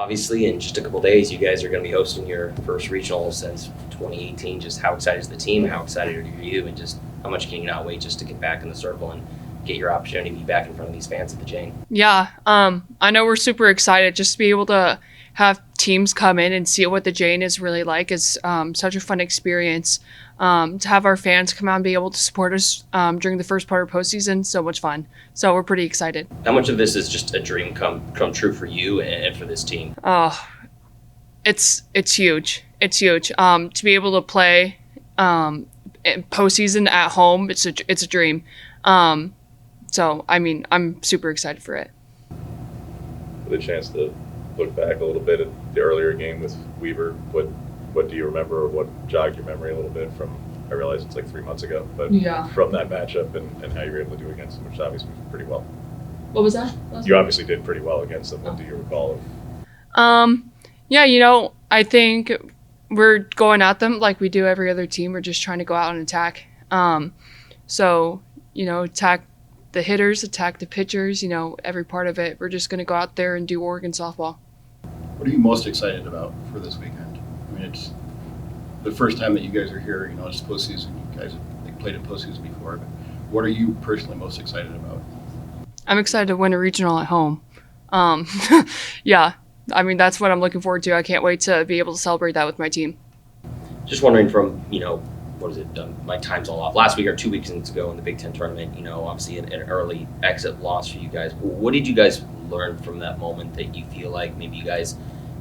Obviously, in just a couple days, you guys are going to be hosting your first regional since 2018. Just how excited is the team? How excited are you? And just how much can you not wait just to get back in the circle and get your opportunity to be back in front of these fans at the Jane? Yeah, I know we're super excited just to be able to have teams come in and see what the Jane is really like. Is such a fun experience. To have our fans come out and be able to support us during the first part of postseason, so much fun. So we're pretty excited. How much of this is just a dream come true for you and for this team? Oh, it's huge. It's huge. To be able to play postseason at home, it's a dream. So I mean, I'm super excited for it. With a chance to look back a little bit at the earlier game with Weber, what do you remember, or what jogged your memory a little bit from? I realize it's like 3 months ago, but yeah, from that matchup and how you were able to do against them, which obviously was pretty well. What was that? You obviously did pretty well against them. What do you recall of? Yeah, I think we're going at them like we do every other team. We're just trying to go out and attack. So attack the hitters, attack the pitchers. Every part of it. We're just going to go out there and do Oregon softball. What are you most excited about for this weekend? I mean, it's the first time that you guys are here. It's postseason. You guys have played in postseason before, but what are you personally most excited about? I'm excited to win a regional at home. Yeah, I mean, that's what I'm looking forward to. I can't wait to be able to celebrate that with my team. Just wondering from, what is it? My time's all off. Last week or 2 weeks ago in the Big Ten tournament, obviously an early exit loss for you guys. What did you guys learn from that moment that you feel like maybe you guys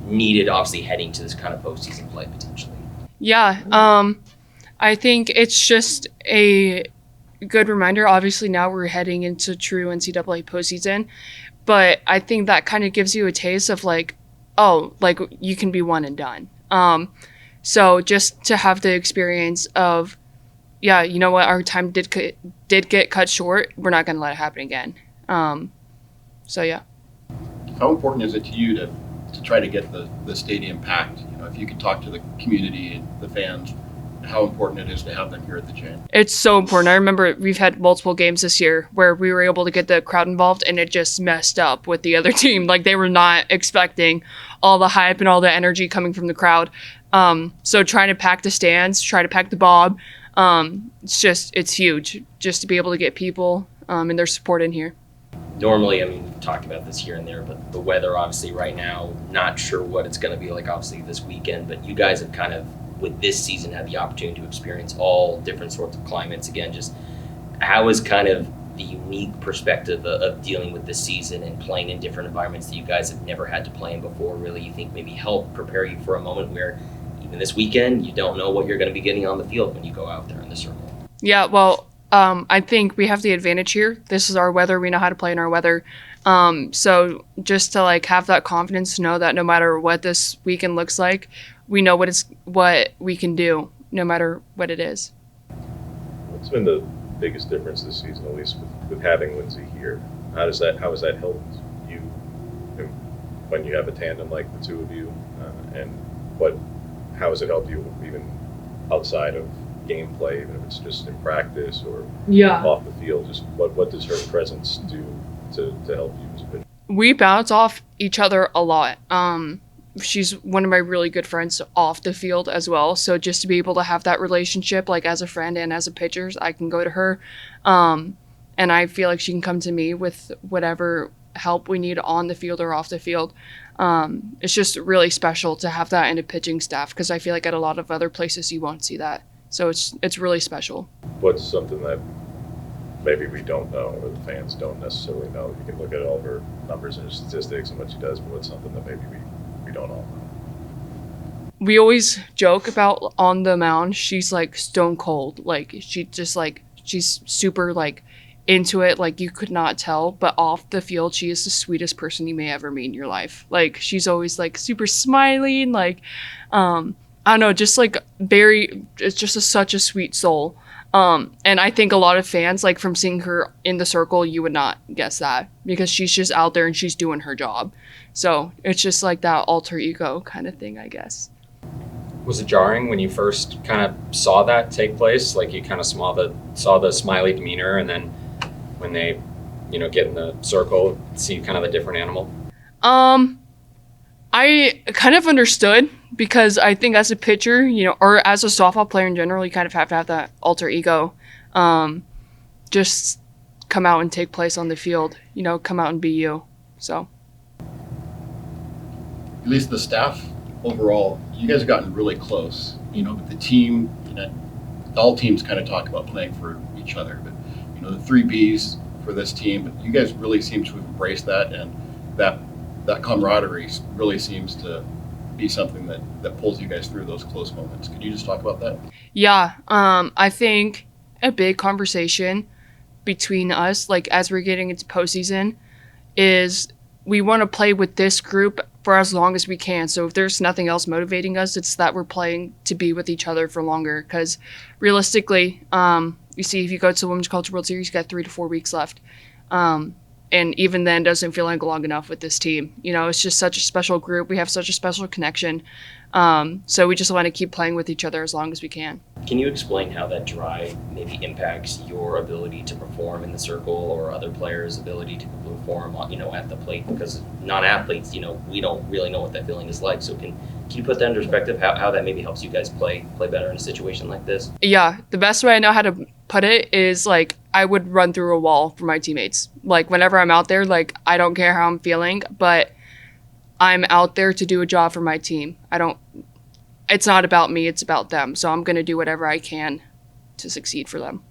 needed, obviously heading to this kind of postseason play potentially? Yeah, I think it's just a good reminder. Obviously now we're heading into true NCAA postseason, but I think that kind of gives you a taste of you can be one and done. So just to have the experience of, yeah, you know what, our time did get cut short. We're not going to let it happen again. So yeah. How important is it to you to try to get the stadium packed? If you could talk to the community and the fans, how important it is to have them here at the Jane. It's so important. I remember we've had multiple games this year where we were able to get the crowd involved and it just messed up with the other team. Like they were not expecting all the hype and all the energy coming from the crowd. So trying to pack the stands, try to pack the bob, it's huge just to be able to get people and their support in here. Normally, we've talked about this here and there, but the weather obviously right now, not sure what it's going to be like obviously this weekend, but you guys have kind of, with this season, had the opportunity to experience all different sorts of climates. Again, just how is kind of the unique perspective of dealing with this season and playing in different environments that you guys have never had to play in before, really, you think maybe help prepare you for a moment where even this weekend, you don't know what you're going to be getting on the field when you go out there in the circle? Yeah, well, I think we have the advantage here. This is our weather. We know how to play in our weather. So just to have that confidence to know that no matter what this weekend looks like, we know what we can do no matter what it is. What's been the biggest difference this season, at least with having Lindsay here? How has that helped you when you have a tandem like the two of you? How has it helped you even outside of gameplay, even if it's just in practice or off the field? Just what does her presence do to help you as a pitcher? We bounce off each other a lot. She's one of my really good friends off the field as well. So just to be able to have that relationship, as a friend and as a pitcher, I can go to her. And I feel like she can come to me with whatever help we need on the field or off the field. It's just really special to have that in a pitching staff because I feel like at a lot of other places you won't see that. So it's really special. What's something that maybe we don't know or the fans don't necessarily know? You can look at all of her numbers and statistics and what she does, but what's something that maybe we don't all know? We always joke about on the mound, she's stone cold. She's super into it. You could not tell, but off the field, she is the sweetest person you may ever meet in your life. She's always super smiling. I don't know, just it's just such a sweet soul. And I think a lot of fans, from seeing her in the circle, you would not guess that because she's just out there and she's doing her job. So it's just that alter ego kind of thing, I guess. Was it jarring when you first kind of saw that take place? You kind of saw the smiley demeanor, and then when they, get in the circle, see kind of a different animal? I kind of understood because I think as a pitcher, or as a softball player in general, you kind of have to have that alter ego. Just come out and take place on the field, come out and be you. So. At least the staff overall, you guys have gotten really close. But the team, all teams kind of talk about playing for each other, but the 3Bs for this team, but you guys really seem to have embraced that, and that camaraderie really seems to be something that pulls you guys through those close moments. Could you just talk about that? Yeah, I think a big conversation between us, like as we're getting into postseason, is we want to play with this group for as long as we can. So if there's nothing else motivating us, it's that we're playing to be with each other for longer. Because realistically, you see, if you go to the Women's Culture World Series, you got 3 to 4 weeks left. And even then, doesn't feel like long enough with this team. It's just such a special group. We have such a special connection. So we just want to keep playing with each other as long as we can. Can you explain how that drive maybe impacts your ability to perform in the circle or other players' ability to perform, at the plate? Because non-athletes, we don't really know what that feeling is like. So can you put that into perspective, how that maybe helps you guys play better in a situation like this? Yeah, the best way I know how to put it is like I would run through a wall for my teammates. Like whenever I'm out there, like I don't care how I'm feeling, but I'm out there to do a job for my team. It's not about me, it's about them. So I'm going to do whatever I can to succeed for them.